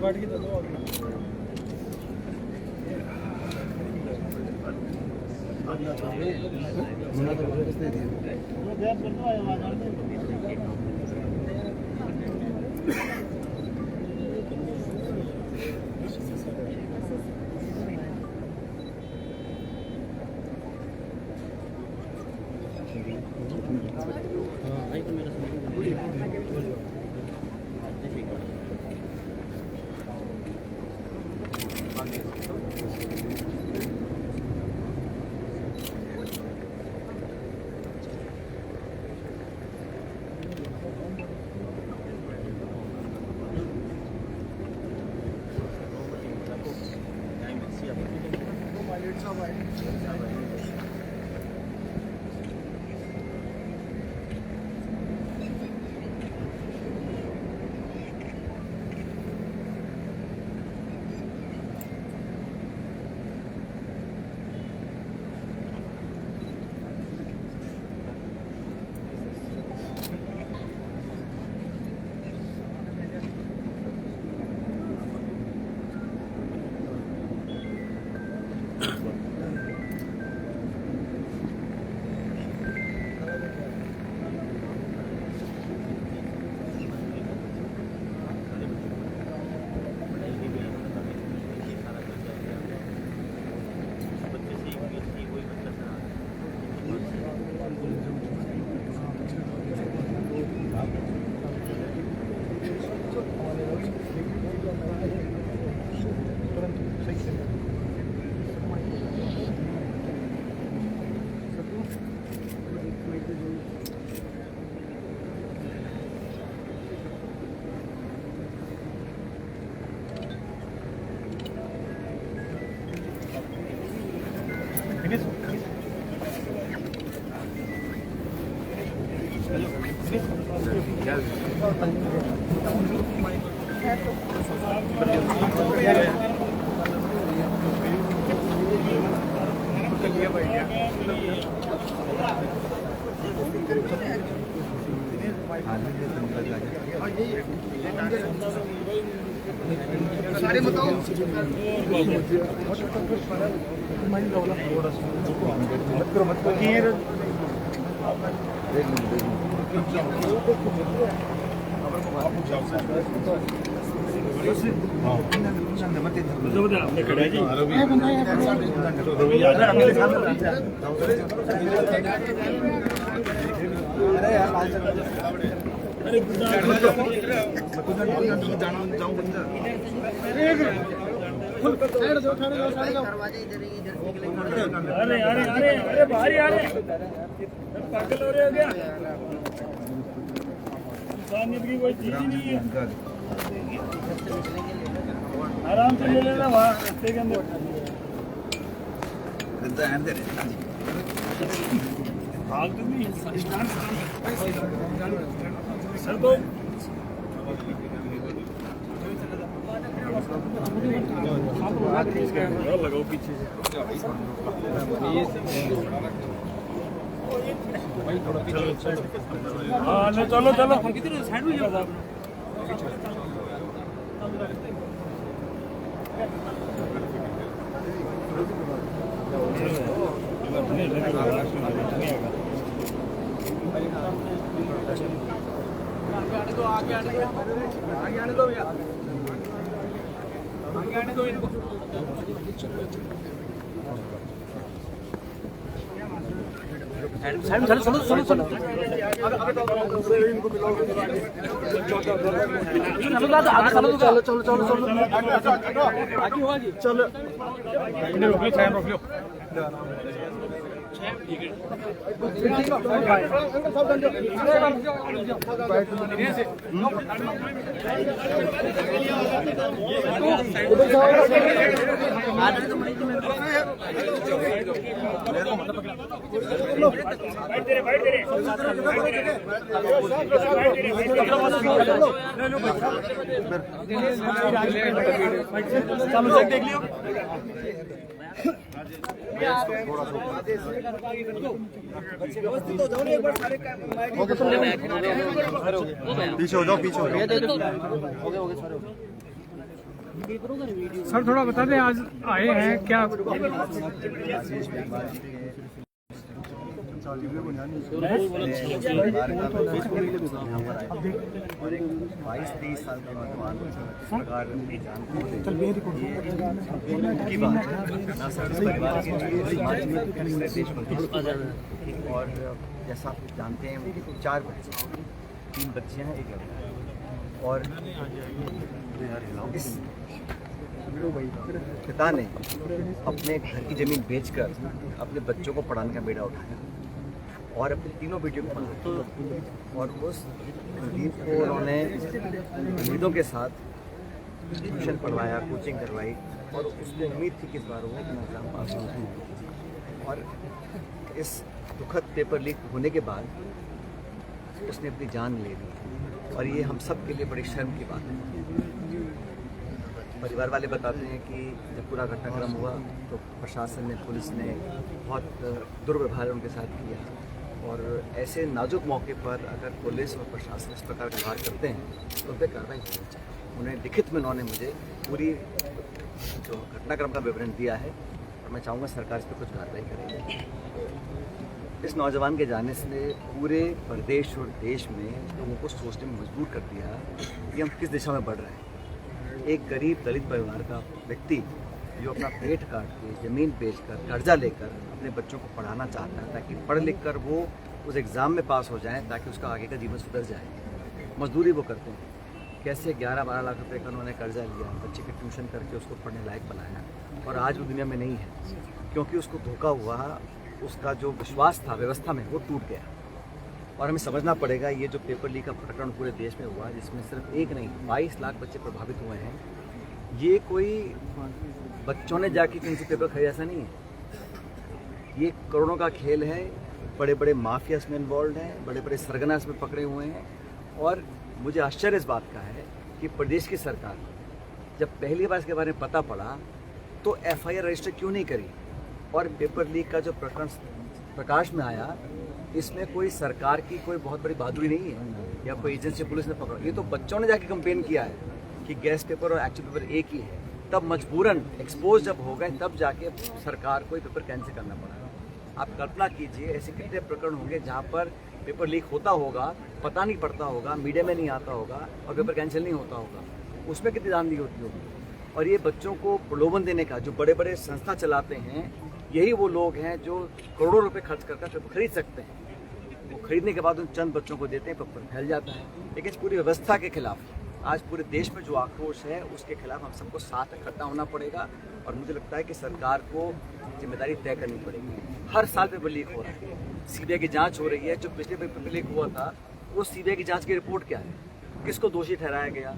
काट के दो सारे बताओ अरे अरे अरे अरे बाहर आ रहे पागल हो रहे हो क्या? इंसानियत की कोई चीज ही नहीं है। आराम से ले लेना वहाँ रास्ते के अंदर फालतू नहीं सर तो लगाओ पीछे से। हाँ चलो चलो साइड में जाओ। आगे आने दो भैया, आगे आने दो इनको। साइड चलो चलो चलो चलो इनको मिलाओ। चलो चलो चलो चलो आगे हो आगे चलो। रोक लो, देख लियो। पीछे हो जाओ, पीछे हो जाओ। सर थोड़ा बता दें, आज आए हैं क्या? 22-23 साल का नौजवान सरकार की जान को की बात है, ना सिर्फ परिवार के समाज में देश में। और जैसा आप जानते हैं 4 बच्चे, 3 बच्चियां हैं, 1 लड़का है। और इस पिता ने अपने घर की ज़मीन बेचकर अपने बच्चों को पढ़ाने का बेड़ा उठाया और अपने तीनों बेटियों को पढ़ाया। और उस कुलदीप को उन्होंने उम्मीदों के साथ ट्यूशन पढ़वाया, कोचिंग करवाई और उसको उम्मीद थी कि इस बार वो अपना एग्जाम पास होगा। और इस दुखद पेपर लीक होने के बाद उसने अपनी जान ले ली और ये हम सब के लिए बड़ी शर्म की बात है। परिवार वाले बताते हैं कि जब पूरा घटनाक्रम हुआ तो प्रशासन ने, पुलिस ने बहुत दुर्व्यवहार उनके साथ किया। और ऐसे नाजुक मौके पर अगर पुलिस और प्रशासन इस प्रकार का व्यवहार करते हैं तो उन पर कार्रवाई होनी चाहिए। उन्हें लिखित में उन्होंने मुझे पूरी जो घटनाक्रम का विवरण दिया है और मैं चाहूँगा सरकार इस पर कुछ कार्रवाई करेगी। इस नौजवान के जाने से पूरे प्रदेश और देश में लोगों को सोचने में मजबूर कर दिया कि हम किस दिशा में बढ़ रहे हैं। एक गरीब दलित परिवार का व्यक्ति जो अपना पेट काट के ज़मीन बेचकर कर्जा लेकर अपने बच्चों को पढ़ाना चाहता है ताकि पढ़ लिख कर वो उस एग्ज़ाम में पास हो जाएं ताकि उसका आगे का जीवन सुधर जाए। मजदूरी वो करते हैं। कैसे 11-12 लाख रुपए का उन्होंने कर्जा लिया, बच्चे की ट्यूशन करके उसको पढ़ने लायक बनाया और आज वो दुनिया में नहीं है क्योंकि उसको धोखा हुआ। उसका जो विश्वास था व्यवस्था में वो टूट गया। और हमें समझना पड़ेगा ये जो पेपर लीक का प्रकरण पूरे देश में हुआ जिसमें सिर्फ एक नहीं 22 लाख बच्चे प्रभावित हुए हैं, ये कोई बच्चों ने जाके किसी पेपर खरीदा ऐसा नहीं है। ये करोड़ों का खेल है। बड़े बड़े माफिया इसमें इन्वॉल्व हैं, बड़े बड़े सरगना इसमें पकड़े हुए हैं। और मुझे आश्चर्य इस बात का है कि प्रदेश की सरकार जब पहली बार इसके बारे में पता पड़ा तो FIR रजिस्टर क्यों नहीं करी। और पेपर लीक का जो प्रकरण प्रकाश में आया इसमें कोई सरकार की कोई बहुत बड़ी बहादुरी नहीं है या कोई एजेंसी पुलिस ने पकड़ा। ये तो बच्चों ने जाके कंप्लेन किया है कि गैस पेपर और एक्चुअल पेपर एक ही है। तब मजबूरन एक्सपोज जब हो गए तब जाके सरकार को पेपर कैंसिल करना पड़ा। आप कल्पना कीजिए ऐसे कितने प्रकरण होंगे जहाँ पर पेपर लीक होता होगा, पता नहीं पड़ता होगा, मीडिया में नहीं आता होगा और पेपर कैंसिल नहीं होता होगा। उसमें कितनी दान दी होती होगी। और ये बच्चों को प्रलोभन देने का जो बड़े बड़े संस्था चलाते हैं यही वो लोग हैं जो करोड़ों रुपए खर्च करके पेपर खरीद सकते हैं। वो खरीदने के बाद उन चंद बच्चों को देते हैं, पेपर फैल जाता है। लेकिन इस पूरी व्यवस्था के खिलाफ आज पूरे देश में जो आक्रोश है उसके खिलाफ हम सबको साथ इकट्ठा होना पड़ेगा। और मुझे लगता है कि सरकार को जिम्मेदारी तय करनी पड़ेगी। हर साल पेपर लीक हो रहा है, CBI की जांच हो रही है। जो पिछले पेपर लीक हुआ था वो CBI की जांच की रिपोर्ट क्या है, किसको दोषी ठहराया गया,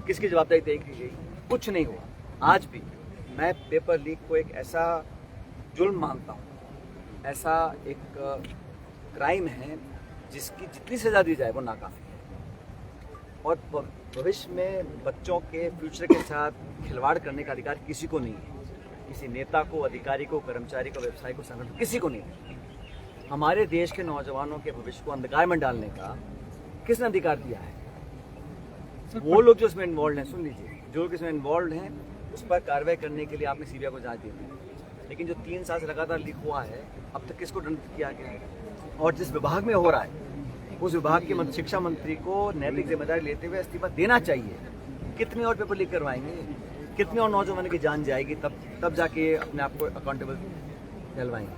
किसकी जवाबदारी तय की गई, कुछ नहीं हुआ। आज भी मैं पेपर लीक को एक ऐसा जुल्म मानता हूँ, ऐसा एक क्राइम है जिसकी जितनी सजा दी जाए वो नाकाफी है। और भविष्य में बच्चों के फ्यूचर के साथ खिलवाड़ करने का अधिकार किसी को नहीं है। किसी नेता को, अधिकारी को, कर्मचारी को, व्यवसायी को, संगठन किसी को नहीं है। हमारे देश के नौजवानों के भविष्य को अंधकार में डालने का किसने अधिकार दिया है? वो लोग जो इसमें इन्वॉल्व हैं, सुन लीजिए, जो लोग इसमें इन्वॉल्व हैं उस पर कार्रवाई करने के लिए आपने CBI को जांच दी थी। लेकिन जो 3 साल से लगातार लीक हुआ है अब तक किसको दंडित किया गया है? और जिस विभाग में हो रहा है उस विभाग के शिक्षा मंत्री को नैतिक जिम्मेदारी लेते हुए इस्तीफा देना चाहिए। कितने और पेपर लीक करवाएंगे, कितने और नौजवानों की जान जाएगी, तब जाके अपने आप को अकाउंटेबल कहलवाएंगे।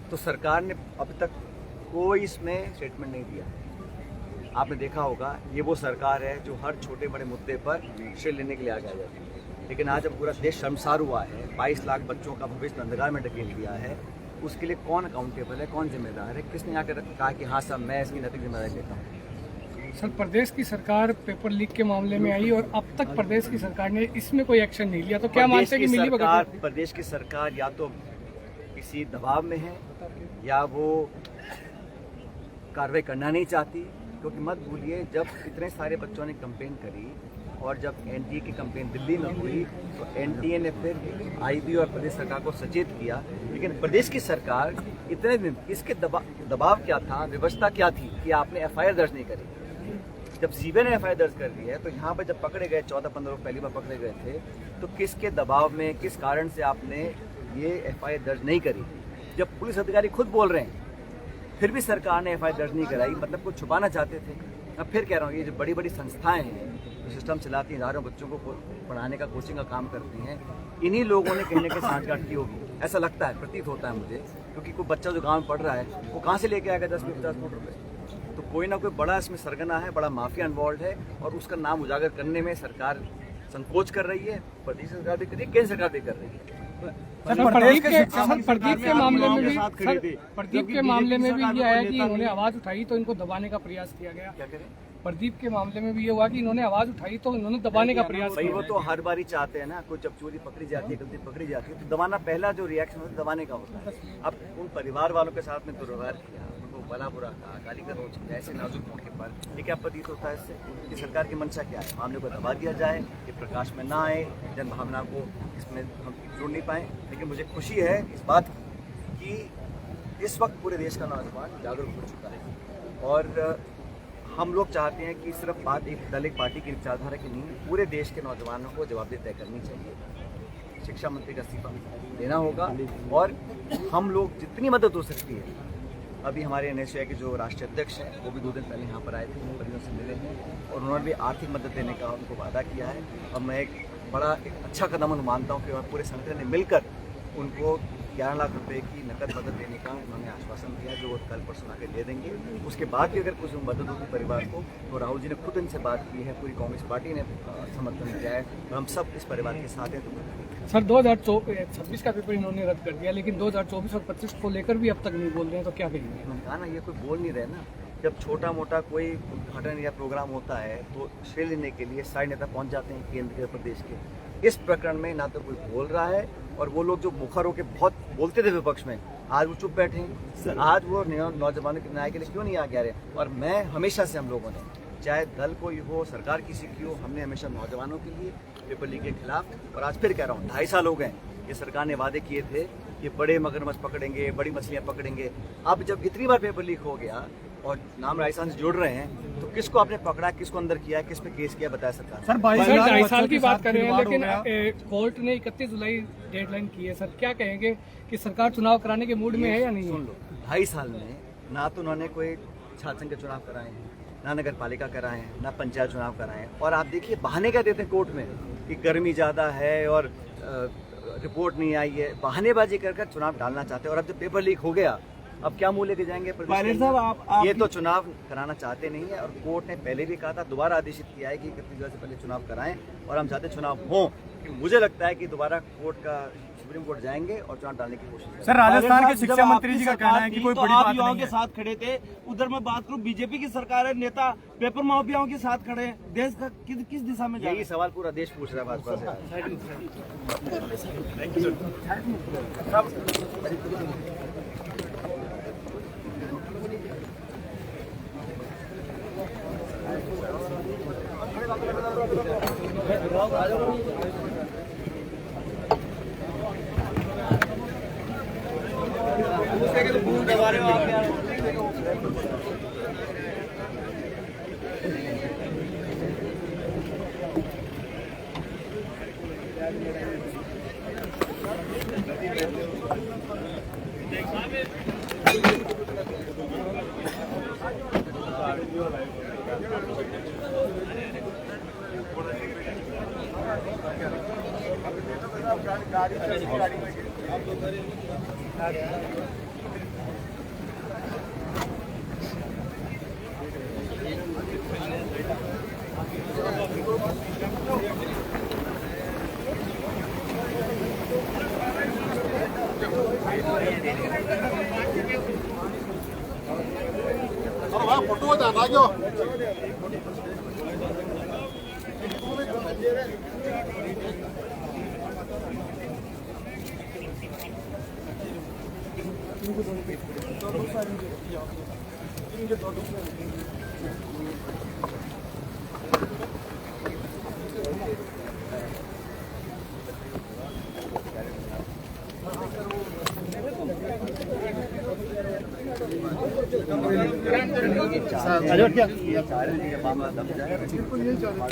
तो सरकार ने अब तक कोई इसमें स्टेटमेंट नहीं दिया। आपने देखा होगा ये वो सरकार है जो हर छोटे बड़े मुद्दे पर श्रेय लेने के लिए आगे आ जाती है। लेकिन आज अब पूरा देश शर्मसार हुआ है। 22 लाख बच्चों का भविष्य अंधकार में ढकेल दिया है। उसके लिए कौन अकाउंटेबल है, कौन जिम्मेदार है, किसने आकर कहा कि हाँ साहब मैं इसकी नैतिक जिम्मेदारी लेता हूँ। सर, प्रदेश की सरकार पेपर लीक के मामले में आई और अब तक प्रदेश की सरकार ने इसमें कोई एक्शन नहीं लिया, तो क्या मानते हैं कि मिली भगत? प्रदेश की सरकार या तो किसी दबाव में है या वो कार्रवाई करना नहीं चाहती, क्योंकि मत भूलिए जब इतने सारे बच्चों ने कंप्लेन करी और जब एनटीए की कंप्लेन दिल्ली में हुई तो एनटीए ने फिर आईबी और प्रदेश सरकार को सचेत किया, लेकिन प्रदेश की सरकार इतने दिन इसके दबाव क्या था, व्यवस्था क्या थी कि आपने एफआईआर दर्ज नहीं करी। जब सीबीआई ने एफआईआर दर्ज कर दी है तो यहाँ पर जब पकड़े गए 14-15 लोग पहली बार पकड़े गए थे तो किसके दबाव में, किस कारण से आपने ये एफआईआर दर्ज नहीं करी? जब पुलिस अधिकारी खुद बोल रहे हैं फिर भी सरकार ने एफआईआर दर्ज नहीं कराई, मतलब कुछ छुपाना चाहते थे। अब फिर कह रहा हूँ, ये जो बड़ी बड़ी संस्थाएं हैं जो सिस्टम चलाती हैं, हजारों बच्चों को पढ़ाने का, कोचिंग का काम करती हैं, इन्हीं लोगों ने कहीं ना कहीं सांठगांठ की होगी, ऐसा लगता है, प्रतीत होता है मुझे। क्योंकि कोई बच्चा जो गाँव में पढ़ रहा है वो कहाँ से लेके आएगा 10-50 करोड़ रुपये? तो कोई ना कोई बड़ा इसमें सरगना है, बड़ा माफिया इन्वॉल्व है और उसका नाम उजागर करने में सरकार संकोच कर रही है, प्रदेश सरकार भी कर रही है, केंद्र सरकार भी कर रही है। प्रदीप के मामले में भी ये आया कि इन्होंने आवाज उठाई तो इनको दबाने का प्रयास किया गया। क्या करें? प्रदीप के मामले में भी ये हुआ कि इन्होंने आवाज उठाई तो इन्होंने दबाने का प्रयास किया। किया। वो तो हर बार ही चाहते हैं ना, कोई जब चोरी पकड़ी जाती है, गलती पकड़ी जाती है तो दबाना, पहला जो रिएक्शन होता है दबाने का होता है। अब उन परिवार वालों के साथ में दुर्व्यवहार किया, उनको भला बुरा कहा, गाली गलौज किया, ऐसे नाजुक मौके पर, ये क्या प्रतीत होता है इससे कि सरकार की मंशा क्या है? मामले को दबा दिया जाए, ये प्रकाश में ना आए, जन भावना को इसमें हम जोड़ नहीं पाए। लेकिन मुझे खुशी है इस बात की इस वक्त पूरे देश का नौजवान जागरूक हो चुका है और हम लोग चाहते हैं कि सिर्फ बात एक दल, एक पार्टी की विचारधारा की नहीं, पूरे देश के नौजवानों को जवाबदेही तय करनी चाहिए। शिक्षा मंत्री का इस्तीफा देना होगा और हम लोग जितनी मदद हो सकती है, अभी हमारे एनएसयूआई के जो राष्ट्रीय अध्यक्ष हैं वो भी 2 दिन पहले यहाँ पर आए थे, परिजनों से मिले हैं और उन्होंने भी आर्थिक मदद देने का उनको वादा किया है। और मैं एक अच्छा कदम मानता हूँ कि पूरे संगठन ने मिलकर उनको 11 लाख रुपए की नकद मदद देने का उन्होंने आश्वासन दिया, जो वो कल परसों आके दे देंगे। उसके बाद भी अगर कुछ मदद होगी परिवार को तो राहुल जी ने खुद इनसे बात की है, पूरी कांग्रेस पार्टी ने समर्थन किया है और हम सब इस परिवार के साथ हैं। तो सर 2026 का पेपर इन्होंने रद्द कर दिया, लेकिन 2024 और 25 को लेकर भी अब तक नहीं बोल रहे हैं, तो क्या कहेंगे? मैंने कहा ना, ये कोई बोल नहीं रहे ना। जब छोटा मोटा कोई उद्घाटन या प्रोग्राम होता है तो श्रेय लेने के लिए सारे नेता पहुंच जाते हैं केंद्र के, प्रदेश के। इस प्रकरण में ना तो कोई बोल रहा है और वो लोग जो मुखर होकर बहुत बोलते थे विपक्ष में, आज वो चुप बैठे हैं। आज वो नौजवानों के न्याय के लिए क्यों नहीं आगे आ रहे? और मैं हमेशा से, हम लोगों ने, चाहे दल कोई हो, सरकार किसी की हो, हमने हमेशा नौजवानों के लिए, पेपर लीक के खिलाफ, और आज फिर कह रहा हूँ 2.5 साल हो गए ये सरकार ने वादे किए थे कि बड़े मगरमच्छ पकड़ेंगे, बड़ी मछलियाँ पकड़ेंगे। अब जब इतनी बार पेपर लीक हो गया और नाम राजस्थान से जोड़ रहे हैं तो किसको आपने पकड़ा, किसको अंदर किया, किस पे केस किया, बताया सरकार? सर 2.5 साल की बात कर रहे हैं, लेकिन कोर्ट ने 31 जुलाई डेडलाइन की है। सर क्या कहेंगे कि सरकार चुनाव कराने के मूड में है या नहीं? सुन लो, 2.5 साल में ना तो उन्होंने कोई छात्र संघ के चुनाव कराए हैं, ना नगर पालिका कराए हैं, ना पंचायत चुनाव कराए हैं। और आप देखिए बहाने क्या देते हैं कोर्ट में कि गर्मी ज़्यादा है और रिपोर्ट नहीं आई है, बहानेबाजी कर कर चुनाव डालना चाहते हैं। और अब जब पेपर लीक हो गया, अब क्या मुंह लेके जाएंगे प्रदेश साहब? ये तो चुनाव कराना चाहते नहीं है और कोर्ट ने पहले भी कहा था, दोबारा आदेशित किया है कि 31 जुलाई से पहले चुनाव कराएं और हम चाहते चुनाव हों। मुझे लगता है कि दोबारा कोर्ट का सुप्रीम कोर्ट जाएंगे और चुनाव डालने की कोशिश करेंगे। सर राजस्थान के शिक्षा मंत्री जी का कहना है कि कोई बड़ी बात नहीं है। के साथ खड़े थे, उधर मैं बात करूं बीजेपी की सरकार है, नेता पेपर माफियाओं के साथ खड़े हैं, देश का किस दिशा में? यही सवाल पूरा देश पूछ रहा है भाजपा से। मामला दब जाए